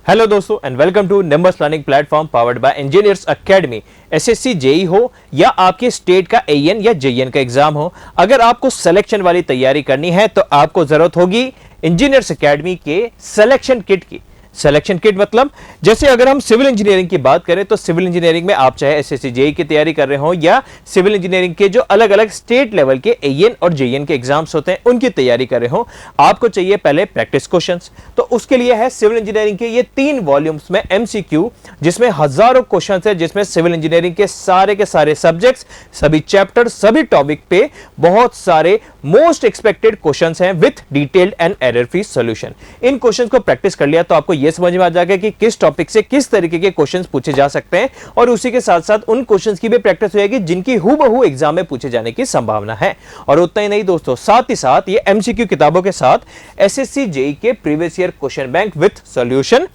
Hello दोस्तों and welcome to Nimbus Learning platform powered by Engineers Academy. SSC JE हो या आपके state का एएन या जेईएन का एग्जाम हो, अगर आपको सिलेक्शन वाली तैयारी करनी है तो आपको जरूरत होगी इंजीनियर्स एकेडमी के सिलेक्शन किट की। सिलेक्शन किट मतलब जैसे अगर हम सिविल इंजीनियरिंग की बात करें तो सिविल इंजीनियरिंग में आप चाहे एसएससी जेई की तैयारी कर रहे हो या सिविल इंजीनियरिंग के जो अलग अलग स्टेट लेवल के एएन और जेईएन के एग्जाम्स होते हैं उनकी तैयारी कर रहे हो, आपको चाहिए पहले प्रैक्टिस क्वेश्चंस। तो उसके लिए है सिविल इंजीनियरिंग के ये 3 वॉल्यूम्स में एमसीक्यू, जिसमें हजारों क्वेश्चंस है, जिसमें सिविल इंजीनियरिंग के सारे सब्जेक्ट्स, सभी चैप्टर, सभी टॉपिक पे बहुत सारे मोस्ट एक्सपेक्टेड क्वेश्चंस हैं with detailed and error free solution. In questions को प्रैक्टिस कर लिया तो आपको यह समझ में आ जाएगा कि किस टॉपिक से किस तरीके के क्वेश्चंस पूछे जा सकते हैं, और उसी के साथ साथ उन क्वेश्चंस की भी प्रैक्टिस हो जाएगी जिनकी हूबहू एग्जाम में पूछे जाने की संभावना है। और उतना ही नहीं दोस्तों, साथ ही साथ ये एमसीक्यू किताबों के साथ एसएससी जेई के previous year question bank with solution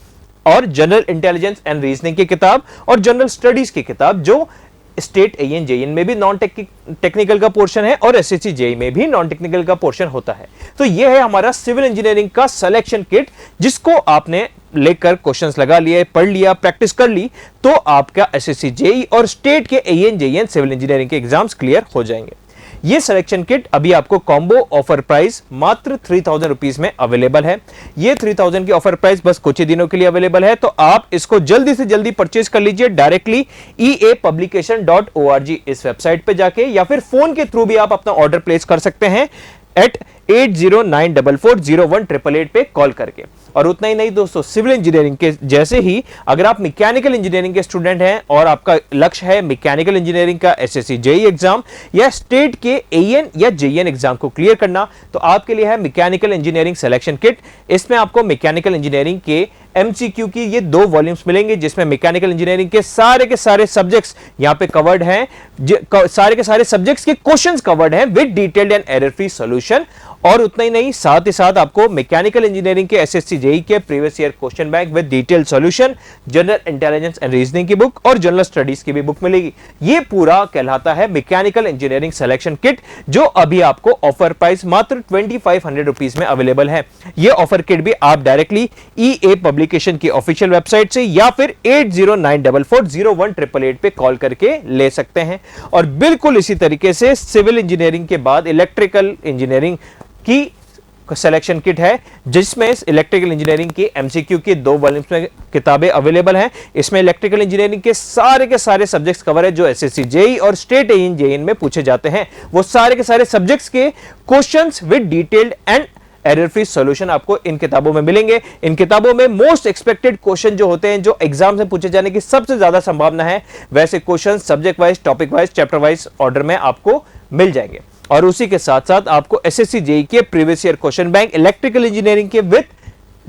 और जनरल इंटेलिजेंस एंड रीजनिंग की किताब और जनरल स्टडीज की किताब, जो स्टेट एएन जेईएन में भी नॉन टेक्निकल का पोर्शन है और एसएससी जेई में भी नॉन टेक्निकल का पोर्शन होता है। तो यह है हमारा सिविल इंजीनियरिंग का सिलेक्शन किट, जिसको आपने लेकर क्वेश्चंस लगा लिए, पढ़ लिया, प्रैक्टिस कर ली तो आपका एसएससी जेई और स्टेट के एएन जेईएन सिविल इंजीनियरिंग के एग्जाम्स क्लियर हो जाएंगे। ये सिलेक्शन किट अभी आपको कॉम्बो ऑफर प्राइस मात्र 3000 रुपीज में अवेलेबल है। ये 3000 की ऑफर प्राइस बस कुछ ही दिनों के लिए अवेलेबल है, तो आप इसको जल्दी से जल्दी परचेज कर लीजिए डायरेक्टली eapublication.org इस वेबसाइट पे जाके, या फिर फोन के थ्रू भी आप अपना ऑर्डर प्लेस कर सकते हैं एट 8094401888 पे कॉल करके। और उतना ही नहीं दोस्तों, सिविल इंजीनियरिंग के जैसे ही अगर आप मैकेनिकल इंजीनियरिंग के स्टूडेंट हैं और आपका लक्ष्य है मैकेनिकल इंजीनियरिंग का एसएससी जेई एग्जाम या स्टेट के एएन या जेईएन एग्जाम को क्लियर करना, तो आपके लिए है मैकेनिकल इंजीनियरिंग सिलेक्शन किट। इसमें आपको मैकेनिकल इंजीनियरिंग के एमसीक्यू की ये 2 वॉल्यूम्स मिलेंगे, जिसमें मैकेनिकल इंजीनियरिंग के सारे सब्जेक्ट्स यहां पे कवर्ड हैं, सारे के सारे सब्जेक्ट्स के क्वेश्चंस कवर्ड हैं with detailed and error free solution. और उतना ही नहीं, साथ ही साथ आपको मैकेनिकल इंजीनियरिंग के एसएससी जेई के previous year question bank with detailed solution, general intelligence and reasoning की बुक और जनरल स्टडीज की भी बुक मिलेगी। ये पूरा कहलाता है मैकेनिकल इंजीनियरिंग सिलेक्शन किट, जो अभी आपको ऑफर प्राइस मात्र 2500 रुपीज में अवेलेबल है। ये ऑफर किट भी आप डायरेक्टली ईए पब्लिकेशन की ऑफिशियल वेबसाइट से या फिर 8094401888 पे कॉल करके ले सकते हैं। और बिल्कुल इसी तरीके से सिविल इंजीनियरिंग के बाद इलेक्ट्रिकल इंजीनियरिंग की सिलेक्शन किट है, जिसमें इलेक्ट्रिकल इंजीनियरिंग की एमसीक्यू की 2 वॉल्यूम्स में किताबें अवेलेबल हैं। इसमें इलेक्ट्रिकल इंजीनियरिंग के सारे सब्जेक्ट्स कवर है जो एसएससी जेई और स्टेट एएन जेईएन में पूछे जाते हैं। वो सारे के सारे सब्जेक्ट्स के questions with detailed and error free solution आपको इन किताबों में मिलेंगे। इन किताबों में मोस्ट एक्सपेक्टेड क्वेश्चन जो होते हैं, जो एग्जाम से पूछे जाने की सबसे ज्यादा संभावना है, वैसे question subject wise, topic wise, chapter wise order में आपको मिल जाएंगे। और उसी के साथ साथ आपको एसएससी जेई के previous year question bank electrical engineering के with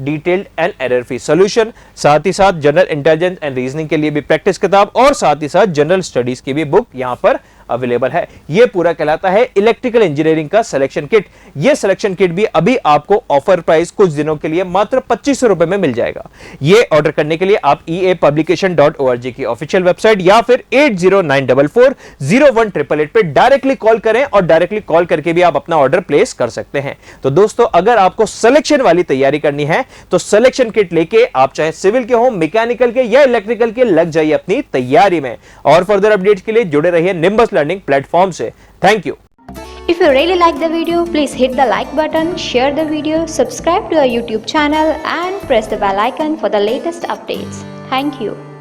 detailed and error free solution, साथ ही साथ जनरल इंटेलिजेंस एंड रीजनिंग के लिए भी प्रैक्टिस किताब और साथ ही साथ जनरल स्टडीज की भी बुक यहां पर अवेलेबल है। यह पूरा कहलाता है इलेक्ट्रिकल इंजीनियरिंग का सिलेक्शन किट। यह सिलेक्शन किट भी अभी आपको ऑफर प्राइस कुछ दिनों के लिए मात्र 2500 रुपए में मिल जाएगा। यह ऑर्डर करने के लिए आप eapublication.org की ऑफिशियल वेबसाइट या फिर 8094401888 पे डायरेक्टली कॉल करें और डायरेक्टली कॉल करके भी आप अपना ऑर्डर प्लेस कर सकते हैं। तो दोस्तों, अगर आपको सिलेक्शन वाली तैयारी करनी है तो सिलेक्शन किट लेके आप चाहे सिविल के हो, मैकेनिकल के या इलेक्ट्रिकल के, लग जाइए अपनी तैयारी में। और फर्दर अपडेट्स के लिए जुड़े रहिए निम्बस लर्निंग प्लेटफॉर्म से। Thank you. If you really like the video, please hit the like button, share the video, subscribe to our YouTube channel and press the bell icon for the latest updates. Thank you.